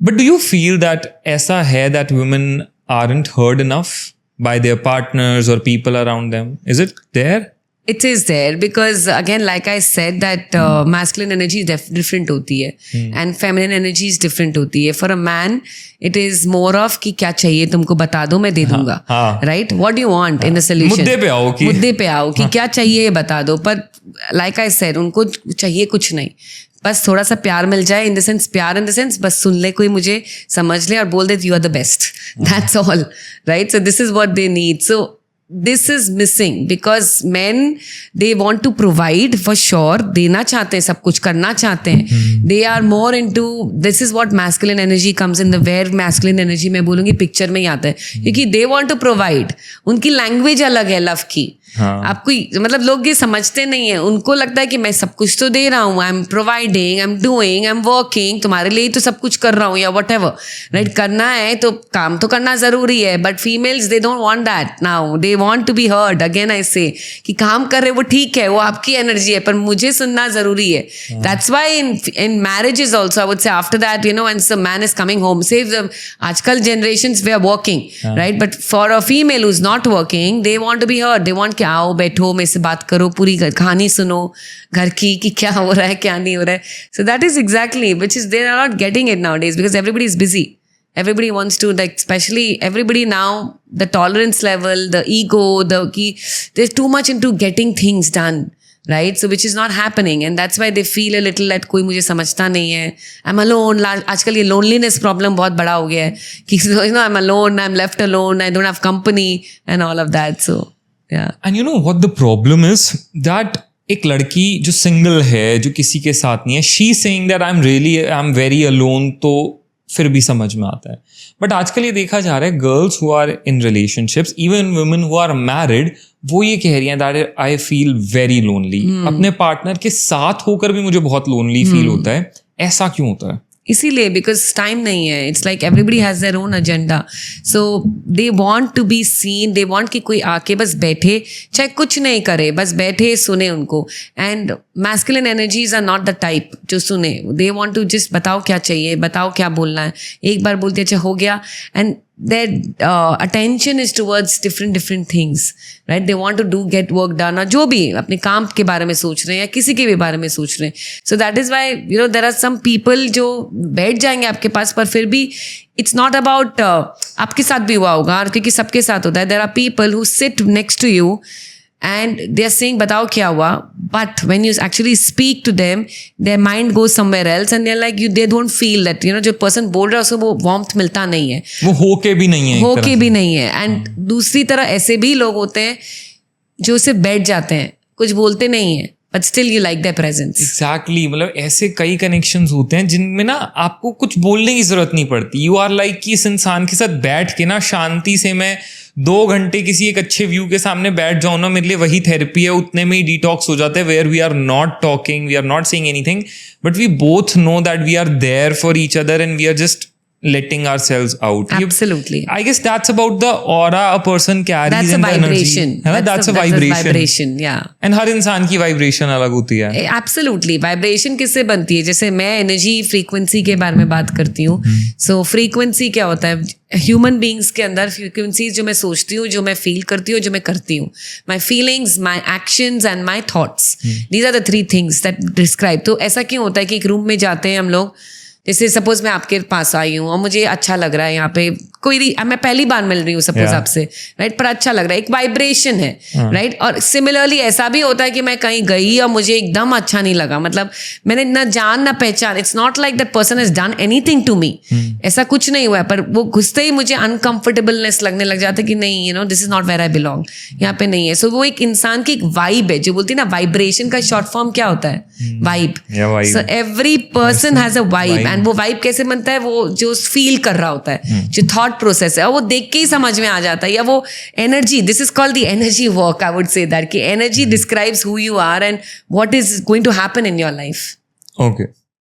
But do you feel that ऐसा है that women aren't heard enough by their partners or people around them? Is it there? It is there because again, like I said, that masculine energy is different होती है and feminine energy is different होती है. For a man, it is more of कि क्या चाहिए तुमको बता दो मैं दे दूंगा, right? What do you want in the solution? मुद्दे पे आओ कि क्या चाहिए बता दो. पर like I said, उनको चाहिए कुछ नहीं, बस थोड़ा सा प्यार मिल जाए. इन द सेंस प्यार इन द सेंस बस सुन ले, कोई मुझे समझ ले और बोल दे you are the best. That's all, right? So this is what they need. So this is missing because men, they want to provide for sure, देना चाहते हैं, सब कुछ करना चाहते हैं. They are more into, this is what masculine energy comes in the, where masculine energy मैं बोलूँगी पिक्चर में ही आता है क्योंकि they want to provide. उनकी लैंग्वेज अलग है लव की. आपको मतलब लोग ये समझते नहीं है, उनको लगता है कि मैं सब कुछ तो दे रहा हूँ, I am providing, I am doing, I am working, तुम्हारे लिए ही तो सब कुछ कर रहा हूँ या वट एवर, राइट? करना है तो काम तो करना जरूरी है. But females they don't want that now, they want to be heard. Again I say कि काम कर रहे वो ठीक है, वो आपकी एनर्जी है, पर मुझे सुनना जरूरी है. That's why in marriages also I would say after that, you know, when the man is coming home, say आजकल generations we are working, right? But for a female who is not working, they want to be heard, they want आओ बैठो मेरे से बात करो, पूरी कहानी सुनो घर की कि क्या हो रहा है क्या नहीं हो रहा है. So that is exactly which is they are not getting it nowadays because everybody is busy. Everybody wants to, like, especially everybody now, the tolerance level, the ego, there's too much into getting things done, right? So which is not happening, and that's why they feel a little that कोई मुझे समझता नहीं है. I'm alone. आजकल ये loneliness problem बहुत बड़ा हो गया है कि you know I'm alone, I'm left alone, I don't have company and all of that. So yeah. And you know what the problem is? That एक लड़की जो सिंगल है, जो किसी के साथ नहीं है, she saying that I'm very alone, तो फिर भी समझ में आता है. बट आजकल ये देखा जा रहा है, girls who are in relationships, even women who are married, वो ये कह रही हैं that I feel very lonely. अपने पार्टनर के साथ होकर भी मुझे बहुत लोनली फील होता है. ऐसा क्यों होता है? इसीलिए बिकॉज टाइम नहीं है. It's like everybody has their own agenda, so they want to be seen, they want कि कोई आके बस बैठे, चाहे कुछ नहीं करे, बस बैठे सुने उनको. And masculine energies are not the type जो सुने. दे वांट टू जस्ट बताओ क्या चाहिए, बताओ क्या बोलना है, एक बार बोलते अच्छा हो गया. And their attention is towards different things, right? They want to get work done, और जो भी अपने काम के बारे में सोच रहे हैं या किसी के भी बारे में सोच रहे हैं. So that is why, you know, there are some people जो बैठ जाएंगे आपके पास, पर फिर भी it's not about आपके साथ भी हुआ होगा, क्योंकि सबके साथ होता है. There are people who sit next to you and they are saying बताओ क्या हुआ, but when you actually speak to them, their mind goes somewhere else and they're like they don't feel that, you know, जो person बोल रहा है उसको वो warmth मिलता नहीं है, वो होके भी नहीं है. And दूसरी तरह ऐसे भी लोग होते हैं जो सिर्फ बैठ जाते हैं, कुछ बोलते नहीं है, but still you like their presence. Exactly, मतलब ऐसे कई connections होते हैं जिनमें ना आपको कुछ बोलने की जरूरत नहीं पड़ती. You are like कि इस इंसान के साथ बैठ के ना शांति से मैं 2 घंटे किसी एक अच्छे व्यू के सामने बैठ जाऊँ ना, मेरे लिए वही थेरेपी है. उतने में ही डिटॉक्स हो जाता है, where we are not talking, we are not saying anything, but we both know that we are there for each other and we are just letting ourselves out. Absolutely. I guess that's about the aura a person carries. That's in a vibration. The energy. That's a vibration. Yeah. And हर इंसान की vibration अलग होती है. Absolutely. Vibration किससे बनती है? जैसे मैं energy frequency के बारे में बात करती हूँ. So frequency क्या होता है? Human beings के अंदर frequencies जो मैं सोचती हूँ, जो मैं feel करती हूँ, जो मैं करती हूँ. My feelings, my actions and my thoughts. These are the 3 things that describe. तो ऐसा क्यों होता है कि एक रूम में जाते हैं हम लोग, जैसे सपोज मैं आपके पास आई हूँ और मुझे अच्छा लग रहा है, यहाँ पे मैं पहली बार मिल रही हूँ सपोज आपसे, राइट, पर अच्छा लग रहा है, एक वाइब्रेशन है, राइट. और सिमिलरली ऐसा भी होता है कि मैं कहीं गई और मुझे एकदम अच्छा नहीं लगा, मतलब मैंने ना जान ना पहचान, it's not like that person has done anything to me, ऐसा कुछ नहीं हुआ है, पर वो घुसते ही मुझे अनकंफर्टेबलनेस लगने लग जाता है कि नहीं, you know, this is not where I belong, यहाँ पे नहीं है. सो वो एक इंसान की एक वाइब है, जो बोलती है ना वाइब्रेशन का शॉर्ट फॉर्म क्या होता है? Vibe. So every person has a vibe, and वो वाइब कैसे बनता है? वो जो फील कर रहा होता है, जो थॉट प्रोसेस है, और वो देख के ही समझ में आ जाता है, या वो energy, this is called the energy work, I would say that कि energy describes who you are and what is going to happen in your life. Okay.